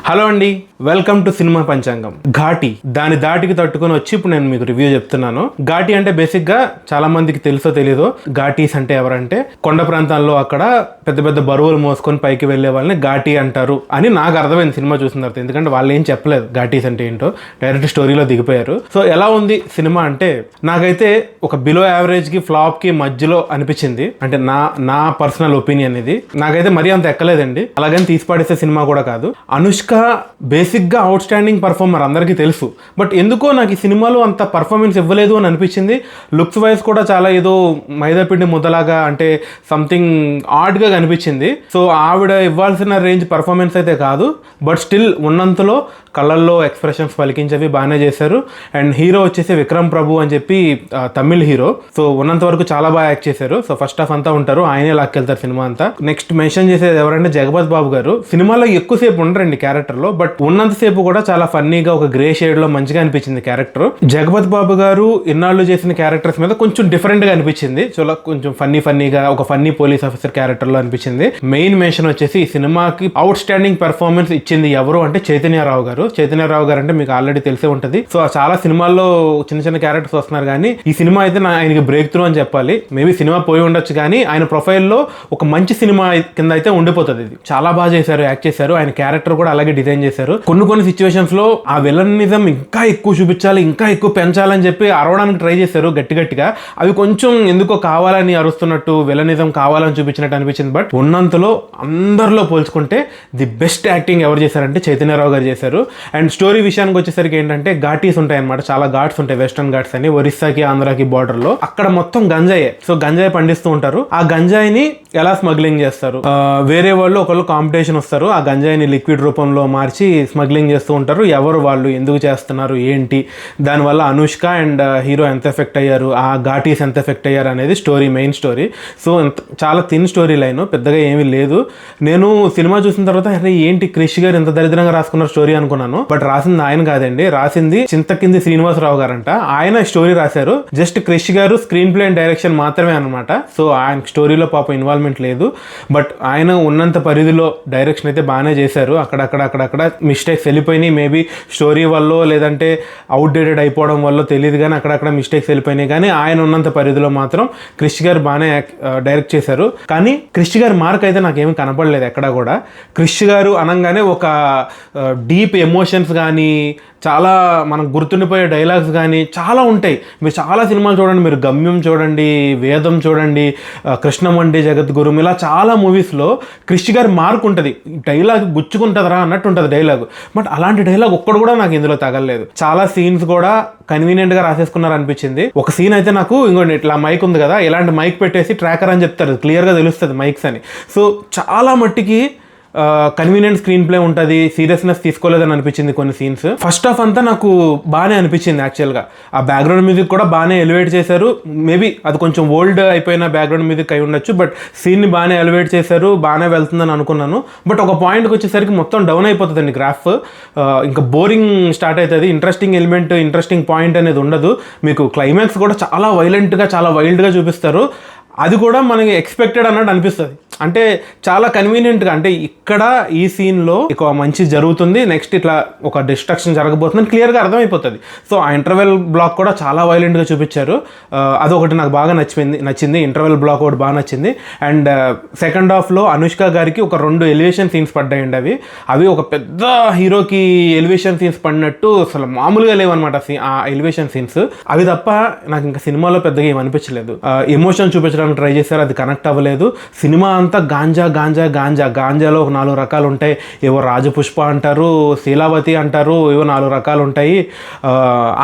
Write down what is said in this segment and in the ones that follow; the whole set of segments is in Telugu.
హలో అండి, వెల్కమ్ టు సినిమా పంచాంగం. ఘాటి దాని దాటికి తట్టుకొని వచ్చి ఇప్పుడు నేను మీకు రివ్యూ చెప్తున్నాను. ఘాటి అంటే బేసిక్ గా చాలా మందికి తెలుసో తెలీదో, ఘాటీస్ అంటే ఎవరంటే కొండ ప్రాంతాల్లో అక్కడ పెద్ద పెద్ద బరువులు మోసుకొని పైకి వెళ్లే వాళ్ళని ఘాటి అంటారు అని నాకు అర్థమైంది సినిమా చూసిన తర్వాత. ఎందుకంటే వాళ్ళు ఏం చెప్పలేదు ఘాటీస్ అంటే ఏంటో, డైరెక్ట్ స్టోరీలో దిగిపోయారు. సో ఎలా ఉంది సినిమా అంటే నాకైతే ఒక బిలో యావరేజ్ కి ఫ్లాప్ కి మధ్యలో అనిపించింది. అంటే నా పర్సనల్ ఒపీనియన్ ఇది. నాకైతే మరీ అంత ఎక్కలేదండి, అలాగని తీసిపాడేసే సినిమా కూడా కాదు. అనుష్క బేసిక్గా అవుట్ స్టాండింగ్ పర్ఫార్మర్, అందరికీ తెలుసు. బట్ ఎందుకో నాకు ఈ సినిమాలో అంత పర్ఫార్మెన్స్ ఇవ్వలేదు అని అనిపించింది. లుక్స్ వైజ్ కూడా చాలా ఏదో మైదాపిండి ముద్దలాగా, అంటే సంథింగ్ ఆడ్గా కనిపించింది. సో ఆవిడ ఇవ్వాల్సిన రేంజ్ పర్ఫార్మెన్స్ అయితే కాదు, బట్ స్టిల్ ఉన్నంతలో కళ్ళల్లో ఎక్స్ప్రెషన్స్ పలికించేవి బాగానే చేశారు. అండ్ హీరో వచ్చేసి విక్రమ్ ప్రభు అని చెప్పి తమిళ్ హీరో. సో ఉన్నంత వరకు చాలా బాగా యాక్ట్ చేశారు. సో ఫస్ట్ హాఫ్ అంతా ఉంటారు, ఆయనే లాక్కెళ్తారు సినిమా అంతా. నెక్స్ట్ మెన్షన్ చేసేది ఎవరంటే జగపతి బాబు గారు. సినిమాలో ఎక్కువసేపు ఉండరండి క్యారెక్టర్లో, బట్ ఉన్నంతసేపు కూడా చాలా ఫన్నీగా ఒక గ్రే షేడ్ లో మంచిగా అనిపించింది క్యారెక్టర్. జగపతి బాబు గారు ఇన్నాళ్ళు చేసిన క్యారెక్టర్స్ మీద కొంచెం డిఫరెంట్ గా అనిపించింది. చాలా కొంచెం ఫన్నీగా ఒక ఫన్నీ పోలీస్ ఆఫీసర్ క్యారెక్టర్ లో అనిపించింది. మెయిన్ మెన్షన్ వచ్చేసి ఈ సినిమాకి అవుట్ స్టాండింగ్ పెర్ఫార్మెన్స్ ఇచ్చింది ఎవరు అంటే చైతన్యరావు గారు. చైతన్యరావు గారు అంటే మీకు ఆల్రెడీ తెలిసే ఉంటది. సో చాలా సినిమాల్లో చిన్న చిన్న క్యారెక్టర్స్ వస్తున్నారు, కానీ ఈ సినిమా అయితే ఆయనకి బ్రేక్ త్రూ అని చెప్పాలి. మేబీ సినిమా పోయి ఉండొచ్చు, కానీ ఆయన ప్రొఫైల్లో ఒక మంచి సినిమా కింద అయితే ఉండిపోతుంది. ఇది చాలా బాగా చేశారు, యాక్ట్ చేశారు. ఆయన క్యారెక్టర్ కూడా అలాగే డిజైన్ చేశారు. కొన్ని సిచ్యువేషన్స్ లో ఆ విలనిజం ఇంకా ఎక్కువ చూపించాలి, ఇంకా ఎక్కువ పెంచాలని చెప్పి అరవడానికి ట్రై చేశారు గట్టిగా. అవి కొంచెం ఎందుకో కావాలని అరుస్తున్నట్టు, విలనిజం కావాలని చూపించినట్టు అనిపించింది. బట్ ఉన్నంతలో అందరిలో పోల్చుకుంటే ది బెస్ట్ యాక్టింగ్ ఎవరు చేశారంటే చైతన్యరావు గారు చేశారు. అండ్ స్టోరీ విషయానికి వచ్చేసరికి ఏంటంటే ఘాటీస్ ఉంటాయి అనమాట, చాలా ఘాట్స్ ఉంటాయి, వెస్టర్న్ ఘాట్స్ అని, ఒరిస్సాకి ఆంధ్రాకి బార్డర్ లో. అక్కడ మొత్తం గంజాయే. సో గంజాయి పండిస్తూ ఉంటారు. ఆ గంజాయిని ఎలా స్మగ్లింగ్ చేస్తారు, వేరే వాళ్ళు ఒకళ్ళు కాంపిటీషన్ వస్తారు, ఆ గంజాయిని లిక్విడ్ రూపంలో మార్చి స్మగ్లింగ్ చేస్తూ ఉంటారు. ఎవరు వాళ్ళు, ఎందుకు చేస్తున్నారు, ఏంటి, దానివల్ల అనుష్క అండ్ హీరో ఎంత ఎఫెక్ట్ అయ్యారు, ఆ ఘాటీస్ ఎంత ఎఫెక్ట్ అయ్యారు అనేది స్టోరీ, మెయిన్ స్టోరీ. సో చాలా థిన్ స్టోరీ లైన్, పెద్దగా ఏమీ లేదు. నేను సినిమా చూసిన తర్వాత అరే ఏంటి క్రిష్ గారు ఎంత దరిద్రంగా రాసుకున్నారు స్టోరీ అనుకున్నాను. బట్ రాసింది ఆయన కాదండి, రాసింది చింతకింది శ్రీనివాసరావు గారంట. ఆయన స్టోరీ రాశారు. జస్ట్ క్రిష్ గారు స్క్రీన్ ప్లే అండ్ డైరెక్షన్ మాత్రమే అనమాట. సో ఆయన స్టోరీలో పాపం ఇన్వాల్వ్మెంట్ లేదు. బట్ ఆయన ఉన్నంత పరిధిలో డైరెక్షన్ అయితే బాగానే చేశారు. అక్కడక్కడ మిస్టేక్స్ వెళ్ళిపోయినాయి. మేబీ స్టోరీ వల్ల లేదంటే అవుట్డేటెడ్ అయిపోవడం వల్ల తెలియదు, కానీ అక్కడక్కడ మిస్టేక్స్ వెళ్ళిపోయినాయి. కానీ ఆయన ఉన్నంత పరిధిలో మాత్రం క్రిష్ గారు బాగానే డైరెక్ట్ చేశారు. కానీ క్రిష్ గారి మార్క్ అయితే నాకేమీ కనపడలేదు ఎక్కడ కూడా. క్రిష్ గారు అనగానే ఒక డీప్ ఎమోషన్స్ కానీ, చాలా మనకు గుర్తుండిపోయే డైలాగ్స్ కానీ చాలా ఉంటాయి. మీరు చాలా సినిమాలు చూడండి, మీరు గమ్యం చూడండి, వేదం చూడండి, కృష్ణమండి జగద్గురు, ఇలా చాలా మూవీస్లో క్రిష్ గారి మార్క్ ఉంటుంది. డైలాగ్ గుచ్చుకుంటుందిరా అన్నట్టు ఉంటుంది డైలాగ్. బట్ అలాంటి డైలాగ్ ఒక్కడు కూడా నాకు ఇందులో తగలలేదు. చాలా సీన్స్ కూడా కన్వీనియంట్గా రాసేసుకున్నారు అనిపించింది. ఒక సీన్ అయితే నాకు ఇంకోటి, ఇట్లా మైక్ ఉంది కదా, ఇలాంటి మైక్ పెట్టేసి ట్రాకర్ అని చెప్తారు, క్లియర్గా తెలుస్తుంది మైక్స్ అని. సో చాలా మట్టికి కన్వీనియంట్ స్క్రీన్ ప్లే ఉంటుంది, సీరియస్నెస్ తీసుకోలేదని అనిపించింది కొన్ని సీన్స్. ఫస్ట్ హాఫ్ అంతా నాకు బాగానే అనిపించింది యాక్చువల్గా. ఆ బ్యాక్గ్రౌండ్ మ్యూజిక్ కూడా బాగానే ఎలివేట్ చేశారు. మేబీ అది కొంచెం ఓల్డ్ అయిపోయిన బ్యాక్గ్రౌండ్ మ్యూజిక్ అయి ఉండొచ్చు, బట్ సీన్ని బాగానే ఎలివేట్ చేశారు, బాగానే వెళ్తుందని అనుకున్నాను. బట్ ఒక పాయింట్కి వచ్చేసరికి మొత్తం డౌన్ అయిపోతుందండి గ్రాఫ్. ఇంకా బోరింగ్ స్టార్ట్ అవుతుంది. ఇంట్రెస్టింగ్ ఎలిమెంట్, ఇంట్రెస్టింగ్ పాయింట్ అనేది ఉండదు. మీకు క్లైమాక్స్ కూడా చాలా వైలెంట్గా, చాలా వైల్డ్గా చూపిస్తారు. అది కూడా మనకి ఎక్స్పెక్టెడ్ అన్నట్టు అనిపిస్తుంది. అంటే చాలా కన్వీనియంట్గా, అంటే ఇక్కడ ఈ సీన్లో ఇక మంచి జరుగుతుంది, నెక్స్ట్ ఇట్లా ఒక డిస్ట్రక్షన్ జరగబోతుందని క్లియర్గా అర్థమైపోతుంది. సో ఆ ఇంటర్వెల్ బ్లాక్ కూడా చాలా వైలెంట్గా చూపించారు. అదొకటి నాకు బాగా నచ్చింది. ఇంటర్వెల్ బ్లాక్ ఒకటి బాగా నచ్చింది. అండ్ సెకండ్ హాఫ్లో అనుష్క గారికి ఒక 2 ఎలివేషన్ సీన్స్ పడ్డాయండి. అవి ఒక పెద్ద హీరోకి ఎలివేషన్ సీన్స్ పడినట్టు అసలు మామూలుగా లేవన్నమాట ఆ ఎలివేషన్ సీన్స్. అవి తప్ప నాకు ఇంకా సినిమాలో పెద్దగా ఏమి అనిపించలేదు. ఎమోషన్ చూపించడానికి ట్రై చేశారు, అది కనెక్ట్ అవ్వలేదు. సినిమా అంతా గాంజాలో ఒక 4 రకాలు ఉంటాయి. ఏవో రాజపుష్ప అంటారు, శీలావతి అంటారు, ఏవో 4 రకాలు ఉంటాయి.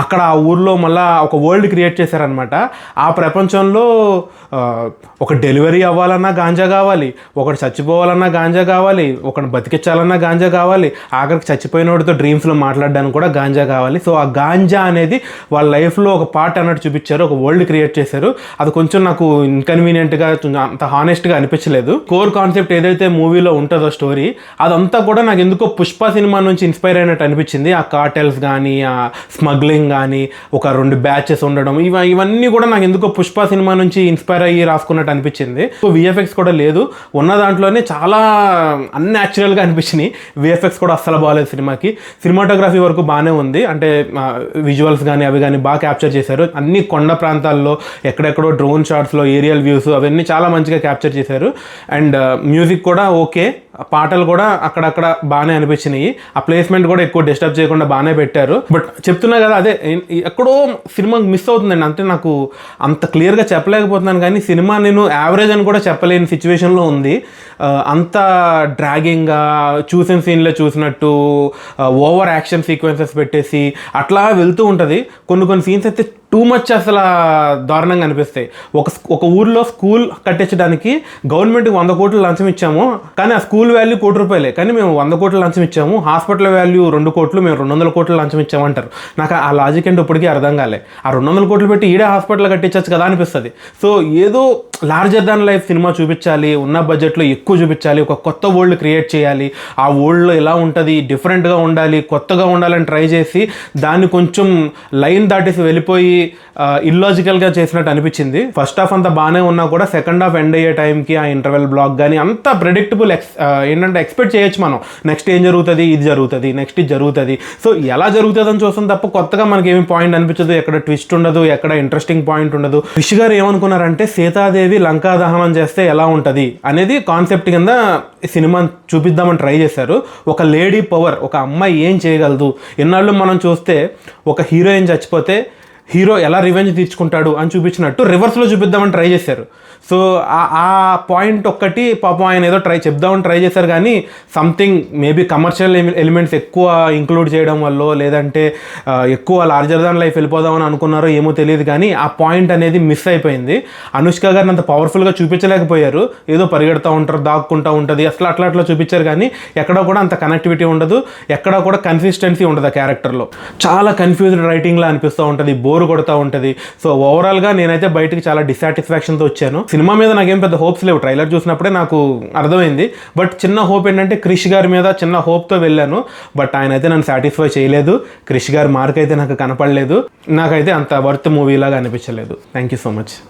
అక్కడ ఆ ఊర్లో మళ్ళీ ఒక వరల్డ్ క్రియేట్ చేశారనమాట. ఆ ప్రపంచంలో ఒక డెలివరీ అవ్వాలన్నా గాంజా కావాలి, ఒకటి చచ్చిపోవాలన్నా గాంజా కావాలి, ఒకటి బతికించాలన్నా గాంజా కావాలి, ఆఖరికి చచ్చిపోయినోడితో డ్రీమ్స్లో మాట్లాడడానికి కూడా గాంజా కావాలి. సో ఆ గాంజా అనేది వాళ్ళ లైఫ్లో ఒక పార్ట్ అన్నట్టు చూపించారు, ఒక వరల్డ్ క్రియేట్ చేశారు. అది కొంచెం నాకు ఇంకా ఇన్కన్వీనియంట్గా అంత హానెస్ట్గా అనిపించలేదు. కోర్ కాన్సెప్ట్ ఏదైతే మూవీలో ఉంటుందో స్టోరీ అదంతా కూడా నాకు ఎందుకో పుష్ప సినిమా నుంచి ఇన్స్పైర్ అయినట్టు అనిపించింది. ఆ కార్టెల్స్ కానీ, ఆ స్మగ్లింగ్ కానీ, ఒక 2 బ్యాచెస్ ఉండడం, ఇవన్నీ కూడా నాకు ఎందుకో పుష్ప సినిమా నుంచి ఇన్స్పైర్ అయ్యి రాసుకున్నట్టు అనిపించింది. విఎఫ్ఎక్స్ కూడా లేదు, ఉన్న దాంట్లోనే చాలా అన్యాచురల్గా అనిపించినాయి. విఎఫ్ఎక్స్ కూడా అస్సలు బాగాలేదు సినిమాకి. సినిమాటోగ్రఫీ వరకు బాగానే ఉంది, అంటే విజువల్స్ కానీ అవి కానీ బాగా క్యాప్చర్ చేశారు. అన్ని కొండ ప్రాంతాల్లో ఎక్కడెక్కడో డ్రోన్ షాట్స్లో ఏరియల్ వ్యూస్ అవన్నీ చాలా మంచిగా క్యాప్చర్ చేశారు. అండ్ మ్యూజిక్ కూడా ఓకే, పాటలు కూడా అక్కడక్కడ బాగానే అనిపించినాయి. ఆ ప్లేస్మెంట్ కూడా ఎక్కువ డిస్టర్బ్ చేయకుండా బాగానే పెట్టారు. బట్ చెప్తున్నా కదా, అదే ఎక్కడో సినిమా మిస్ అవుతుందండి. అంటే నాకు అంత క్లియర్గా చెప్పలేకపోతున్నాను, కానీ సినిమా నేను యావరేజ్ అని కూడా చెప్పలేని సిచ్యువేషన్లో ఉంది. అంత డ్రాగింగ్గా చూసిన సీన్లో చూసినట్టు ఓవర్ యాక్షన్ సీక్వెన్సెస్ పెట్టేసి అట్లా వెళ్తూ ఉంటుంది. కొన్ని సీన్స్ అయితే టూ మచ్ అసలు దారుణంగా అనిపిస్తాయి. ఒక ఊర్లో స్కూల్ కట్టించడానికి గవర్నమెంట్కి 100 కోట్లు లంచం ఇచ్చాము, కానీ ఆ స్కూల్ వాల్యూ ₹1,00,00,000, కానీ మేము 100 కోట్లు లంచం ఇచ్చాము. హాస్పిటల్ వాల్యూ 2 కోట్లు, మేము 200 కోట్లు లంచం ఇచ్చామంటారు. నాకు ఆ లాజిక్ ఏంటో ఇప్పటికీ అర్థం కాలే. ఆ 200 కోట్లు పెట్టి ఈడే హాస్పిటల్ కట్టించచ్చు కదా అనిపిస్తుంది. సో ఏదో లార్జర్ దాన్ లైఫ్ సినిమా చూపించాలి, ఉన్న బడ్జెట్లో ఎక్కువ చూపించాలి, ఒక కొత్త వరల్డ్ క్రియేట్ చేయాలి, ఆ వరల్డ్లో ఎలా ఉంటుంది, డిఫరెంట్గా ఉండాలి, కొత్తగా ఉండాలని ట్రై చేసి దాన్ని కొంచెం లైన్ దాటేసి వెళ్ళిపోయి ఇల్లాజికల్గా చేసినట్టు అనిపించింది. ఫస్ట్ హాఫ్ అంతా బాగానే ఉన్నా కూడా సెకండ్ హాఫ్ ఎండ్ అయ్యే టైంకి ఆ ఇంటర్వెల్ బ్లాక్ కానీ అంతా ప్రెడిక్టబుల్. ఏంటంటే ఎక్స్పెక్ట్ చేయొచ్చు మనం, నెక్స్ట్ ఏం జరుగుతుంది, ఇది జరుగుతుంది, నెక్స్ట్ ఇది జరుగుతుంది. సో ఎలా జరుగుతుందని చూస్తాం తప్ప కొత్తగా మనకి ఏమి పాయింట్ అనిపించదు, ఎక్కడ ట్విస్ట్ ఉండదు, ఎక్కడ ఇంట్రెస్టింగ్ పాయింట్ ఉండదు. రిషి గారు ఏమనుకున్నారంటే సీతాదేవి లంకా దహనం చేస్తే ఎలా ఉంటుంది అనేది కాన్సెప్ట్ కింద సినిమా చూపిద్దామని ట్రై చేశారు. ఒక లేడీ పవర్, ఒక అమ్మాయి ఏం చేయగలదు. ఎన్నాళ్ళు మనం చూస్తే ఒక హీరోయిన్ చచ్చిపోతే హీరో ఎలా రివెంజ్ తీర్చుకుంటాడు అని చూపించినట్టు రివర్స్లో చూపిద్దామని ట్రై చేశారు. సో ఆ పాయింట్ ఒక్కటి పాపం ఆయన ఏదో చెప్దామని ట్రై చేశారు, కానీ సంథింగ్ మేబీ కమర్షియల్ ఎలిమెంట్స్ ఎక్కువ ఇంక్లూడ్ చేయడం వల్ల, లేదంటే ఎక్కువ లార్జర్ దాన్ లైఫ్ వెళ్ళిపోదామని అనుకున్నారో ఏమో తెలియదు, కానీ ఆ పాయింట్ అనేది మిస్ అయిపోయింది. అనుష్క గారిని అంత పవర్ఫుల్గా చూపించలేకపోయారు. ఏదో పరిగెడతా ఉంటారు, దాక్కుంటూ ఉంటుంది, అట్లా చూపించారు, కానీ ఎక్కడ కూడా అంత కనెక్టివిటీ ఉండదు, ఎక్కడ కూడా కన్సిస్టెన్సీ ఉండదు ఆ క్యారెక్టర్లో. చాలా కన్ఫ్యూజ్డ్ రైటింగ్లా అనిపిస్తూ ఉంటుంది, బోర్ కొడుతూ ఉంటుంది. సో ఓవరాల్గా నేనైతే బయటకి చాలా డిసాటిస్ఫాక్షన్తో వచ్చాను. సినిమా మీద నాకేం పెద్ద హోప్స్ లేవు, ట్రైలర్ చూసినప్పుడే నాకు అర్థమైంది. బట్ చిన్న హోప్ ఏంటంటే క్రిష్ గారి మీద చిన్న హోప్తో వెళ్ళాను, బట్ ఆయన అయితే నన్ను సాటిస్ఫై చేయలేదు. క్రిష్ గారి మార్క్ అయితే నాకు కనపడలేదు, నాకైతే అంత వర్త్ మూవీ లాగా అనిపించలేదు. Thank you so much.